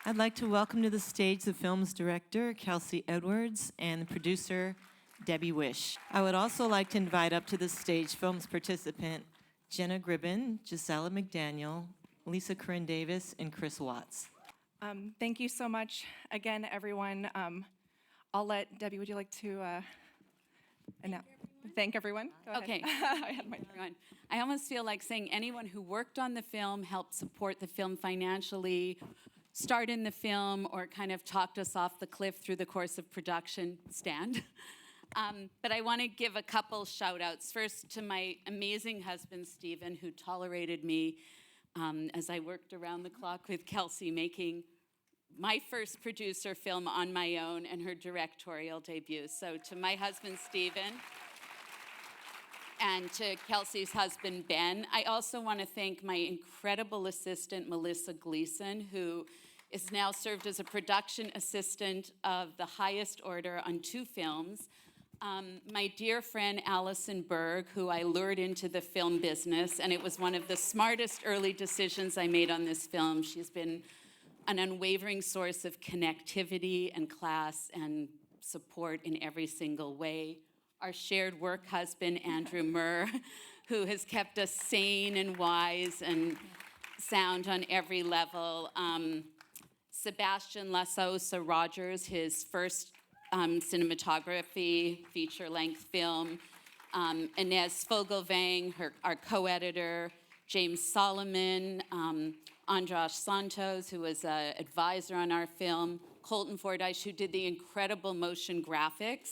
I'd like to welcome to the stage the film's director, Kelcey Edwards, and the producer, Debi Wisch. I would also like to invite up to the stage film's participant, Jenna Gribbon, Gisela McDaniel, Lisa Corinne Davis, and Chris Watts. Thank you so much again, everyone. I'll let Debbie, would you like to thank everyone? Go ahead. Okay. I almost feel like saying anyone who worked on the film, helped support the film financially, starred in the film, or kind of talked us off the cliff through the course of production, stand. But I want to give a couple shout outs. First to my amazing husband, Stephen, who tolerated me as I worked around the clock with Kelcey, making my first producer film on my own and her directorial debut. So to my husband, Stephen, and to Kelcey's husband, Ben. I also want to thank my incredible assistant, Melissa Gleason, who is now served as a production assistant of the highest order on 2 films. My dear friend, Allison Berg, who I lured into the film business, and it was one of the smartest early decisions I made on this film. She's been an unwavering source of connectivity and class and support in every single way. Our shared work husband, Andrew Murr, who has kept us sane and wise and sound on every level. Sebastian Lasosa Rogers, his first cinematography feature-length film. Inez Fogelvang, our co-editor. James Solomon, Andras Santos, who was an advisor on our film. Colton Fordyce, who did the incredible motion graphics.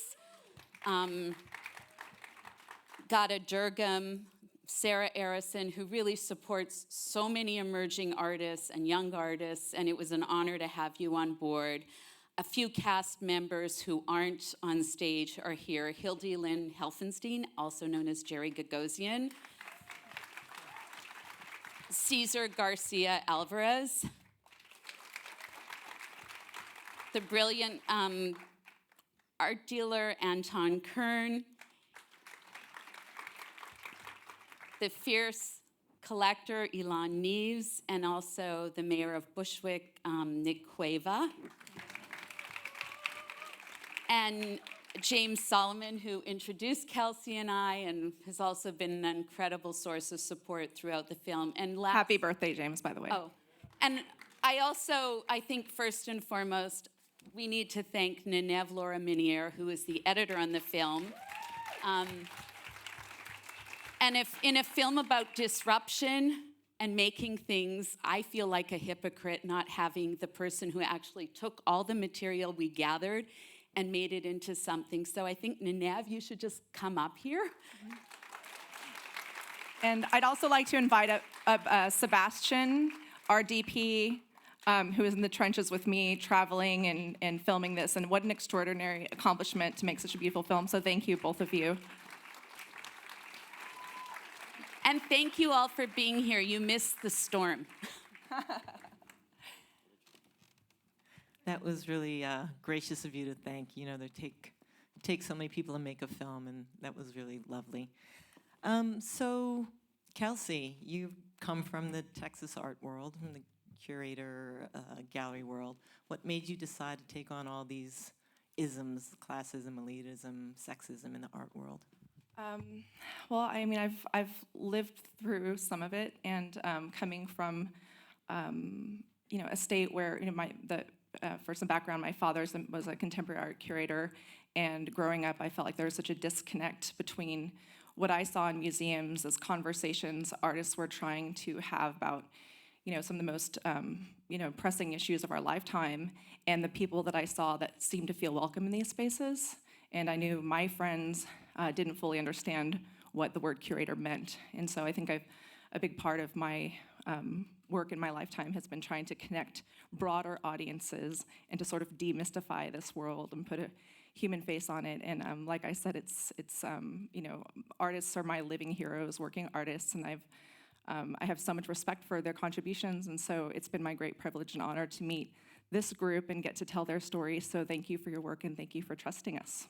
Gada Durgam, Sarah Arison, who really supports so many emerging artists and young artists, and it was an honor to have you on board. A few cast members who aren't on stage are here. Hilde Lynn Helphenstein, also known as Jerry Gagosian. Cesar Garcia Alvarez. The brilliant art dealer Anton Kern, the fierce collector Ilan Neves, and also the mayor of Bushwick, Nick Cueva. And James Solomon, who introduced Kelcey and I, and has also been an incredible source of support throughout the film. And Happy birthday, James, by the way. Oh, and I think first and foremost, we need to thank Nenev Laura Minier, who is the editor on the film. And if in a film about disruption and making things, I feel like a hypocrite not having the person who actually took all the material we gathered and made it into something. So I think, Nenev, you should just come up here. And I'd also like to invite up Sebastian, our DP, who is in the trenches with me, traveling and filming this. And what an extraordinary accomplishment to make such a beautiful film. So thank you, both of you. And thank you all for being here. You missed the storm. That was really gracious of you to thank. You know, they take so many people to make a film, and that was really lovely. So, Kelcey, you come from the Texas art world, from the curator gallery world. What made you decide to take on all these isms, classism, elitism, sexism in the art world? Well, I mean, I've lived through some of it, and coming from a state where for some background, my father was a contemporary art curator, and growing up, I felt like there was such a disconnect between what I saw in museums as conversations artists were trying to have about, some of the most, pressing issues of our lifetime, and the people that I saw that seemed to feel welcome in these spaces. And I knew my friends didn't fully understand what the word curator meant. And so I think a big part of my work in my lifetime has been trying to connect broader audiences and to sort of demystify this world and put a human face on it. And like I said, it's artists are my living heroes, working artists, and I have so much respect for their contributions. And so it's been my great privilege and honor to meet this group and get to tell their story. So thank you for your work, and thank you for trusting us.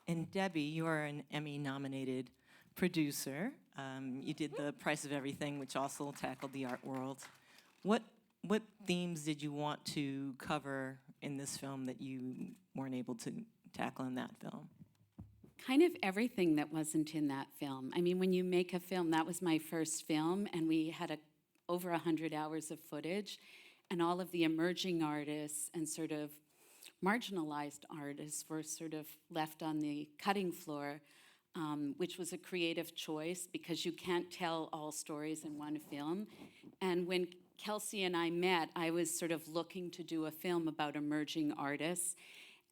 And Debbie, you are an Emmy-nominated producer. You did The Price of Everything, which also tackled the art world. What themes did you want to cover in this film that you weren't able to tackle in that film? Kind of everything that wasn't in that film. I mean, when you make a film, that was my first film, and we had over 100 hours of footage, and all of the emerging artists and sort of marginalized artists were sort of left on the cutting floor, which was a creative choice because you can't tell all stories in one film. And when Kelcey and I met, I was sort of looking to do a film about emerging artists.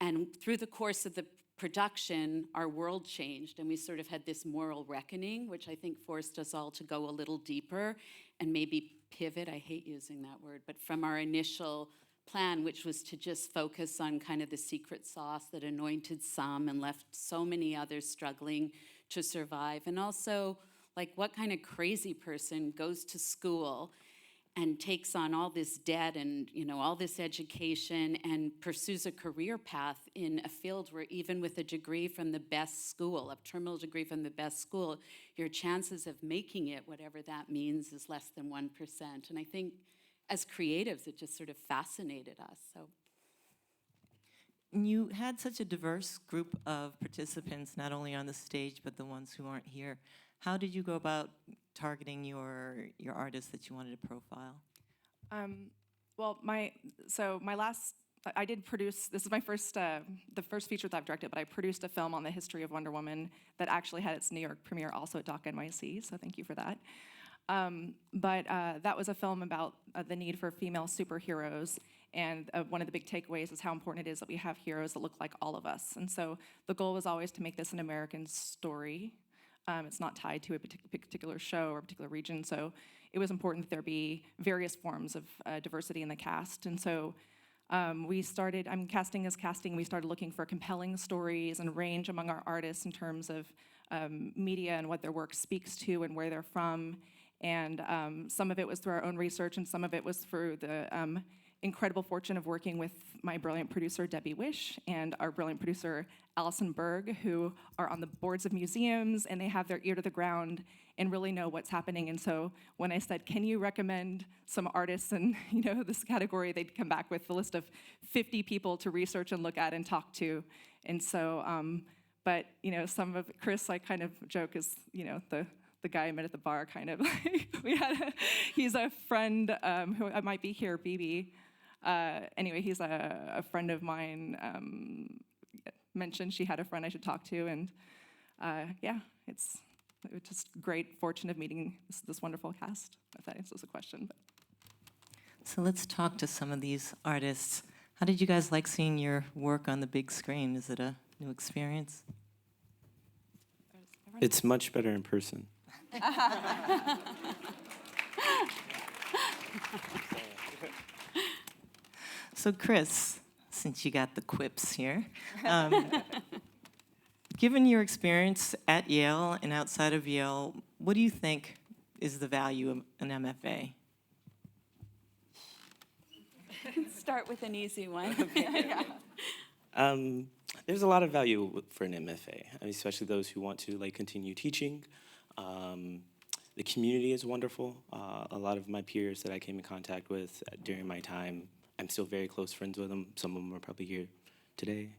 And through the course of the production, our world changed, and we sort of had this moral reckoning, which I think forced us all to go a little deeper and maybe pivot, I hate using that word, but from our initial plan, which was to just focus on kind of the secret sauce that anointed some and left so many others struggling to survive. And also, like, what kind of crazy person goes to school and takes on all this debt and, you know, all this education and pursues a career path in a field where even with a degree from the best school, a terminal degree from the best school, your chances of making it, whatever that means, is less than 1%. And I think as creatives, it just sort of fascinated us. So. You had such a diverse group of participants, not only on the stage, but the ones who aren't here. How did you go about targeting your artists that you wanted to profile? Well, I did produce, this is my first, the first feature that I've directed, but I produced a film on the history of Wonder Woman that actually had its New York premiere also at Doc NYC, so thank you for that. But that was a film about the need for female superheroes, and one of the big takeaways is how important it is that we have heroes that look like all of us. And so the goal was always to make this an American story. It's not tied to a particular show or a particular region, so it was important that there be various forms of diversity in the cast. And so casting as casting, we started looking for compelling stories and range among our artists in terms of media and what their work speaks to and where they're from. And some of it was through our own research, and some of it was through the incredible fortune of working with my brilliant producer, Debi Wisch, and our brilliant producer, Allison Berg, who are on the boards of museums, and they have their ear to the ground and really know what's happening. And so when I said, can you recommend some artists in this category, they'd come back with a list of 50 people to research and look at and talk to. And so, but some of Chris, I kind of joke, is the guy I met at the bar, kind of. He's a friend who I might be here, BB. Anyway, he's a friend of mine. Mentioned she had a friend I should talk to, and it was just great fortune of meeting this wonderful cast, if that answers the question. But. So let's talk to some of these artists. How did you guys like seeing your work on the big screen? Is it a new experience? It's much better in person. So Chris, since you got the quips here, given your experience at Yale and outside of Yale, what do you think is the value of an MFA? Start with an easy one. Yeah. There's a lot of value for an MFA, especially those who want to continue teaching. The community is wonderful. A lot of my peers that I came in contact with during my time, I'm still very close friends with them. Some of them are probably here today.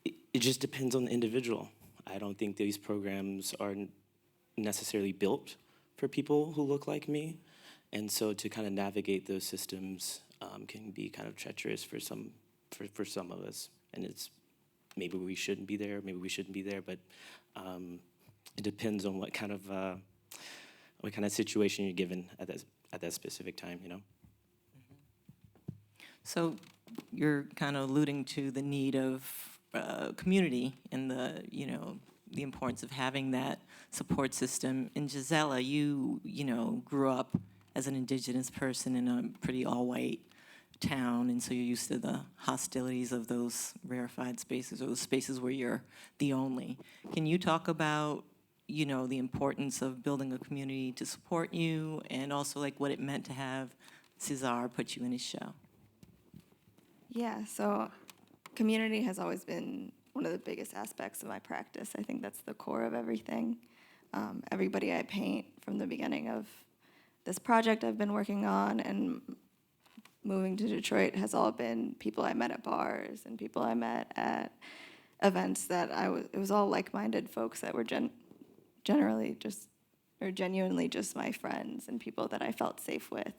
It just depends on the individual. I don't think these programs are necessarily built for people who look like me. And so to kind of navigate those systems can be kind of treacherous for some of us. And it's maybe we shouldn't be there, maybe we shouldn't be there, but it depends on what kind of situation you're given at that specific time, So you're kind of alluding to the need of community and the importance of having that support system. And Gisela, you grew up as an Indigenous person in a pretty all-white town, and so you're used to the hostilities of those rarefied spaces, or those spaces where you're the only. Can you talk about the importance of building a community to support you, and also what it meant to have Cesar put you in his show? Yeah, so community has always been one of the biggest aspects of my practice. I think that's the core of everything. Everybody I paint from the beginning of this project I've been working on and moving to Detroit has all been people I met at bars and people I met at events that it was all like-minded folks that were genuinely just my friends and people that I felt safe with.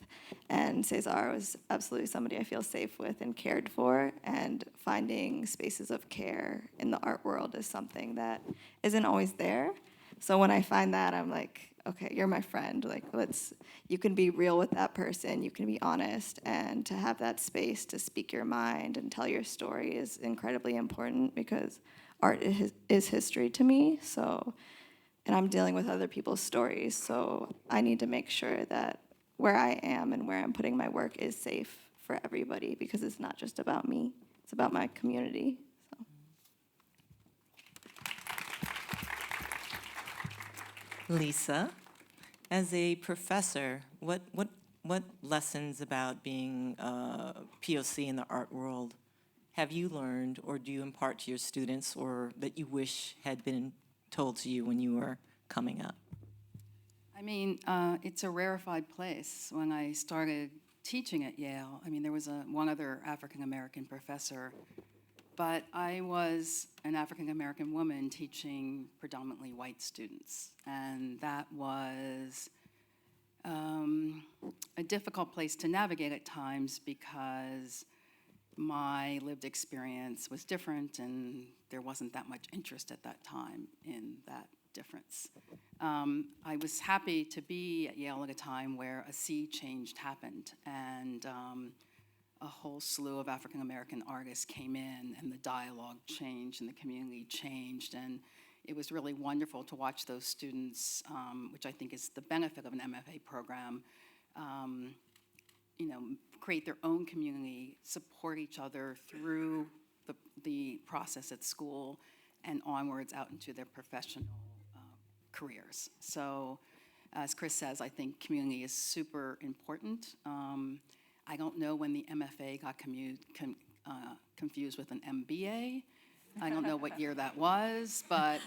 And Cesar was absolutely somebody I feel safe with and cared for, and finding spaces of care in the art world is something that isn't always there. So when I find that, I'm like, okay, you're my friend. Like, you can be real with that person, you can be honest, and to have that space to speak your mind and tell your story is incredibly important, because art is history to me. So, and I'm dealing with other people's stories, so I need to make sure that where I am and where I'm putting my work is safe for everybody, because it's not just about me, it's about my community. So. Lisa, as a professor, what lessons about being POC in the art world have you learned, or do you impart to your students, or that you wish had been told to you when you were coming up? I mean, it's a rarefied place. When I started teaching at Yale, I mean, there was one other African-American professor, but I was an African-American woman teaching predominantly white students, and that was a difficult place to navigate at times, because my lived experience was different, and there wasn't that much interest at that time in that difference. I was happy to be at Yale at a time where a sea change happened, and a whole slew of African-American artists came in, and the dialogue changed, and the community changed, and it was really wonderful to watch those students, which I think is the benefit of an MFA program, create their own community, support each other through the process at school and onwards out into their professional careers. So, as Chris says, I think community is super important. I don't know when the MFA got confused with an MBA. I don't know what year that was, but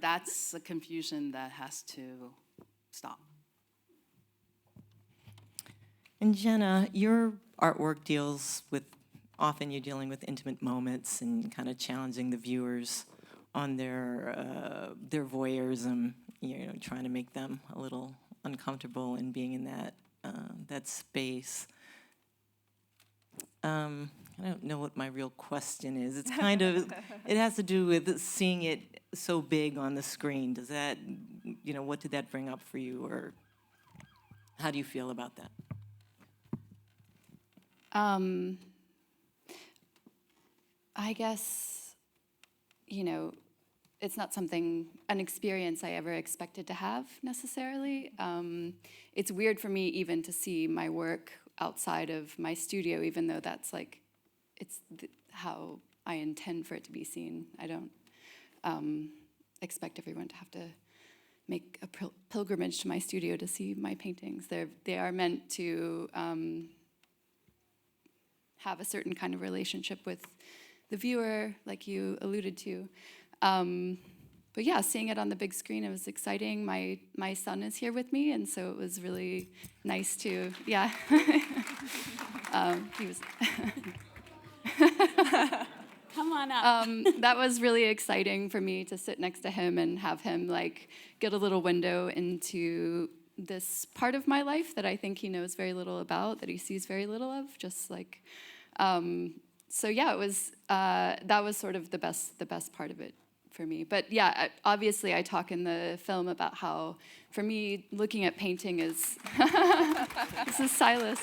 that's a confusion that has to stop. And Jenna, your artwork often you're dealing with intimate moments and kind of challenging the viewers on their voyeurism, trying to make them a little uncomfortable in being in that space. I don't know what my real question is. It's kind of, it has to do with seeing it so big on the screen. Does that, what did that bring up for you, or how do you feel about that? I guess, it's not an experience I ever expected to have necessarily. It's weird for me even to see my work outside of my studio, even though that's how I intend for it to be seen. I don't expect everyone to have to make a pilgrimage to my studio to see my paintings. They are meant to have a certain kind of relationship with the viewer, like you alluded to. But yeah, seeing it on the big screen, it was exciting. My son is here with me, and so it was really nice to, yeah. He was. Come on up. That was really exciting for me to sit next to him and have him get a little window into this part of my life that I think he knows very little about, that he sees very little of, so yeah, it was, that was sort of the best part of it for me. But yeah, obviously I talk in the film about how, for me, looking at painting is, this is Silas.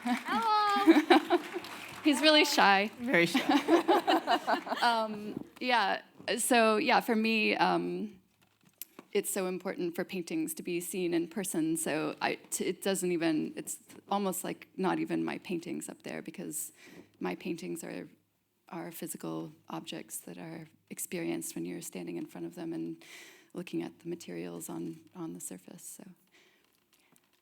Hello. He's really shy. Very shy. Yeah, so yeah, for me, it's so important for paintings to be seen in person, so it's almost like not even my paintings up there, because my paintings are physical objects that are experienced when you're standing in front of them and looking at the materials on the surface, so.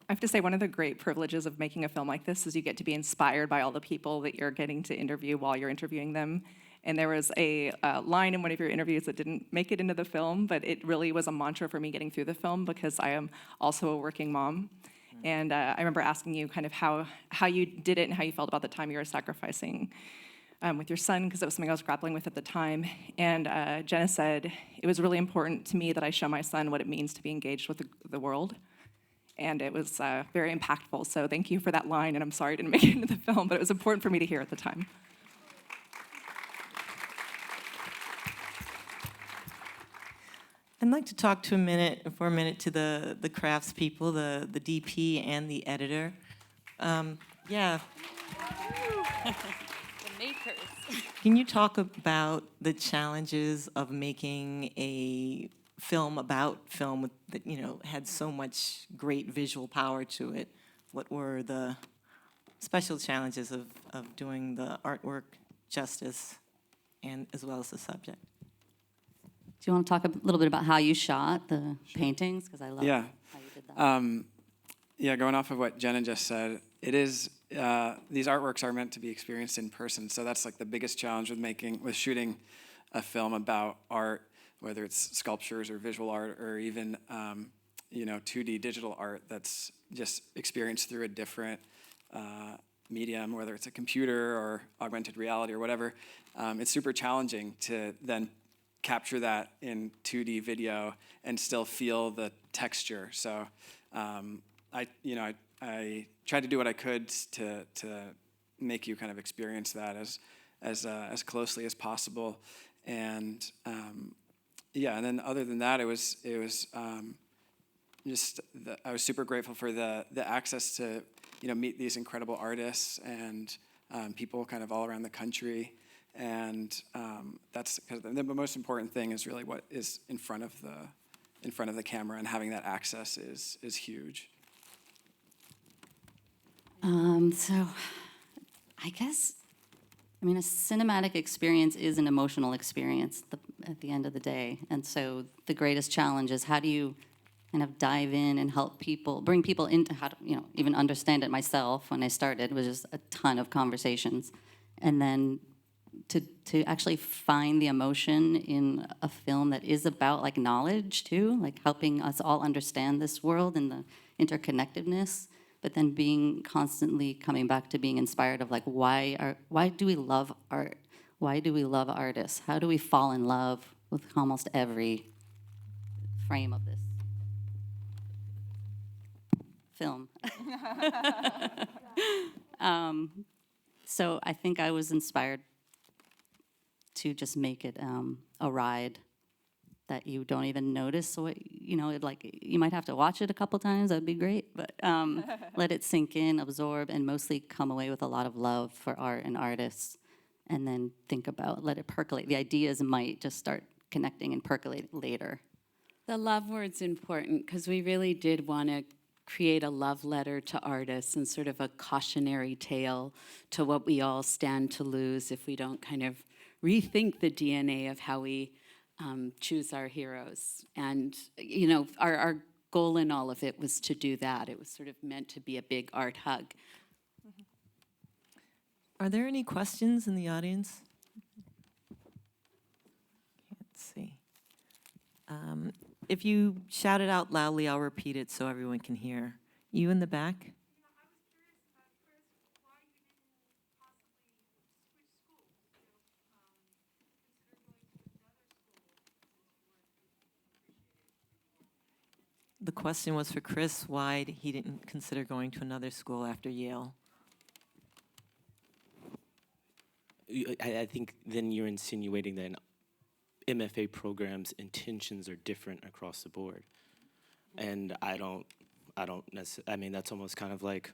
I have to say, one of the great privileges of making a film like this is you get to be inspired by all the people that you're getting to interview while you're interviewing them. And there was a line in one of your interviews that didn't make it into the film, but it really was a mantra for me getting through the film because I am also a working mom. And I remember asking you kind of how you did it and how you felt about the time you were sacrificing with your son, because that was something I was grappling with at the time. And Jenna said, it was really important to me that I show my son what it means to be engaged with the world. And it was very impactful. So thank you for that line. And I'm sorry I didn't make it into the film, but it was important for me to hear at the time. I'd like to talk for a minute to the craftspeople, the DP and the editor. Yeah, The makers. can you talk about the challenges of making a film about film that had so much great visual power to it? What were the special challenges of doing the artwork justice and as well as the subject? Do you want to talk a little bit about how you shot the paintings? Because I love Yeah. how you did that. Yeah, going off of what Jenna just said, it is, these artworks are meant to be experienced in person. So that's like the biggest challenge with shooting a film about art, whether it's sculptures or visual art or even, 2D digital art that's just experienced through a different medium, whether it's a computer or augmented reality or whatever. It's super challenging to then capture that in 2D video and still feel the texture. So I tried to do what I could to make you kind of experience that as closely as possible. And and then other than that, it was I was super grateful for the access to meet these incredible artists and people kind of all around the country. And that's because the most important thing is really what is in front of the camera, and having that access is huge. So I guess, a cinematic experience is an emotional experience at the end of the day. And so the greatest challenge is how do you kind of dive in and help people, bring people into how to, even understand it myself. When I started, it was just a ton of conversations. And then to actually find the emotion in a film that is about like knowledge too, like helping us all understand this world and the interconnectedness, but then being constantly coming back to being inspired of like why do we love art? Why do we love artists? How do we fall in love with almost every frame of this film? So I think I was inspired to just make it a ride that you don't even notice. So you might have to watch it a couple times. That'd be great. But let it sink in, absorb, and mostly come away with a lot of love for art and artists. And then let it percolate. The ideas might just start connecting and percolate later. The love word's important because we really did want to create a love letter to artists and sort of a cautionary tale to what we all stand to lose if we don't kind of rethink the DNA of how we choose our heroes. And, our goal in all of it was to do that. It was sort of meant to be a big art hug. Are there any questions in the audience? Can't see. If you shout it out loudly, I'll repeat it so everyone can hear. You in the back? The question was for Chris, why he didn't consider going to another school after Yale. I think then you're insinuating that MFA programs' intentions are different across the board. And I don't necessarily, that's almost kind of like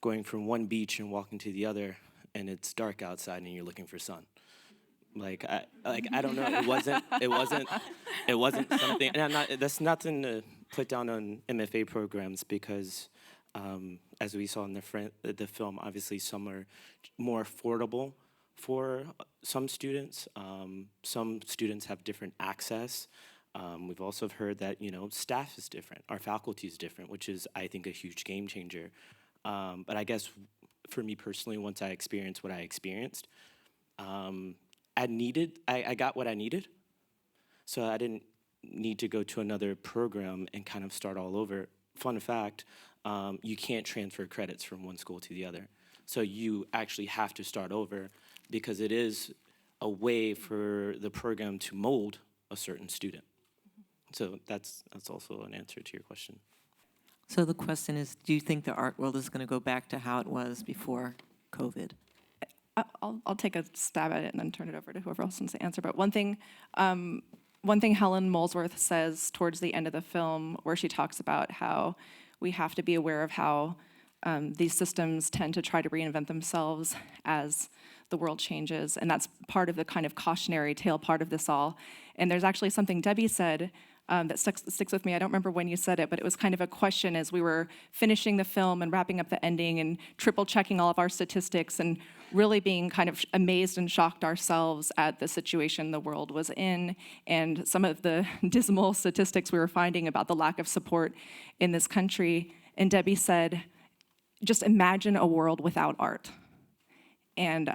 going from one beach and walking to the other, and it's dark outside and you're looking for sun. I don't know. It wasn't something. And that's nothing to put down on MFA programs because, as we saw in the film, obviously some are more affordable for some students. Some students have different access. We've also heard that staff is different. Our faculty is different, which is I think a huge game changer. But I guess for me personally, once I experienced what I experienced. I got what I needed. So I didn't need to go to another program and kind of start all over. Fun fact, you can't transfer credits from one school to the other. So you actually have to start over because it is a way for the program to mold a certain student. So that's also an answer to your question. So the question is, do you think the art world is going to go back to how it was before COVID? I'll take a stab at it and then turn it over to whoever else wants to answer. But one thing Helen Molesworth says towards the end of the film, where she talks about how we have to be aware of how these systems tend to try to reinvent themselves as the world changes, and that's part of the kind of cautionary tale part of this all. And there's actually something Debbie said that sticks with me. I don't remember when you said it, but it was kind of a question as we were finishing the film and wrapping up the ending and triple checking all of our statistics and really being kind of amazed and shocked ourselves at the situation the world was in and some of the dismal statistics we were finding about the lack of support in this country. And Debbie said, just imagine a world without art. And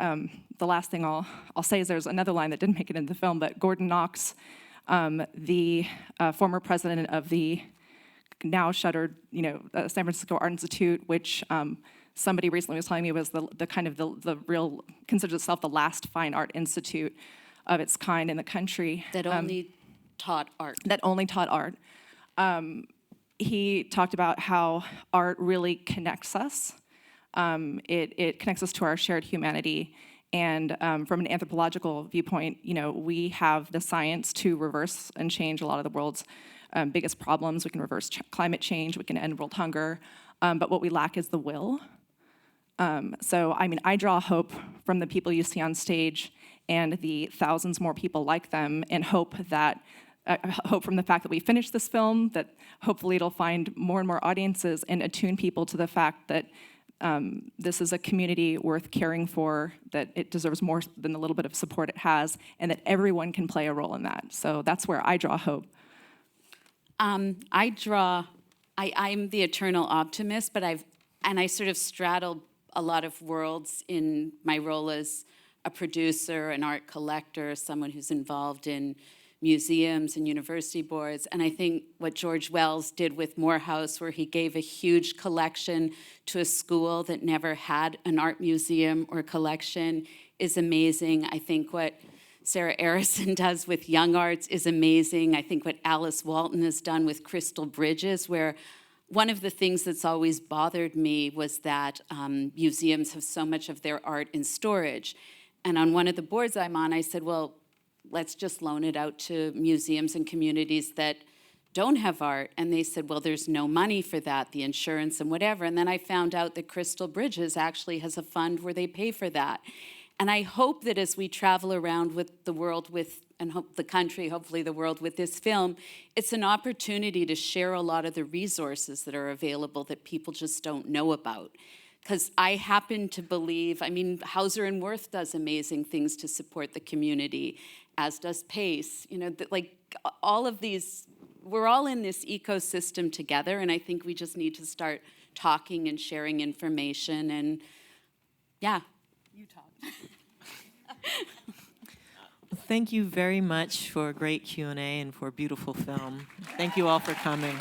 the last thing I'll say is there's another line that didn't make it into the film, but Gordon Knox, the former president of the now shuttered, San Francisco Art Institute, which somebody recently was telling me was the kind of the real, considers itself the last fine art institute of its kind in the country. That only taught art. That only taught art. He talked about how art really connects us. It connects us to our shared humanity. And from an anthropological viewpoint, we have the science to reverse and change a lot of the world's biggest problems. We can reverse climate change, we can end world hunger, but what we lack is the will. So, I draw hope from the people you see on stage and the thousands more people like them, and hope from the fact that we finish this film, that hopefully it'll find more and more audiences and attune people to the fact that this is a community worth caring for, that it deserves more than the little bit of support it has, and that everyone can play a role in that. So that's where I draw hope. I'm the eternal optimist, but I sort of straddle a lot of worlds in my role as a producer, an art collector, someone who's involved in museums and university boards. And I think what George Wells did with Morehouse, where he gave a huge collection to a school that never had an art museum or collection, is amazing. I think what Sarah Arison does with Young Arts is amazing. I think what Alice Walton has done with Crystal Bridges, where one of the things that's always bothered me was that museums have so much of their art in storage. And on one of the boards I'm on, I said, well, let's just loan it out to museums and communities that don't have art. And they said, well, there's no money for that, the insurance and whatever. And then I found out that Crystal Bridges actually has a fund where they pay for that. And I hope that as we travel around with the world and hope the country, hopefully the world with this film, it's an opportunity to share a lot of the resources that are available that people just don't know about. Because I happen to believe, Hauser and Wirth does amazing things to support the community, as does Pace. All of these, we're all in this ecosystem together, and I think we just need to start talking and sharing information, and yeah. You talk. Thank you very much for a great Q&A and for a beautiful film. Thank you all for coming.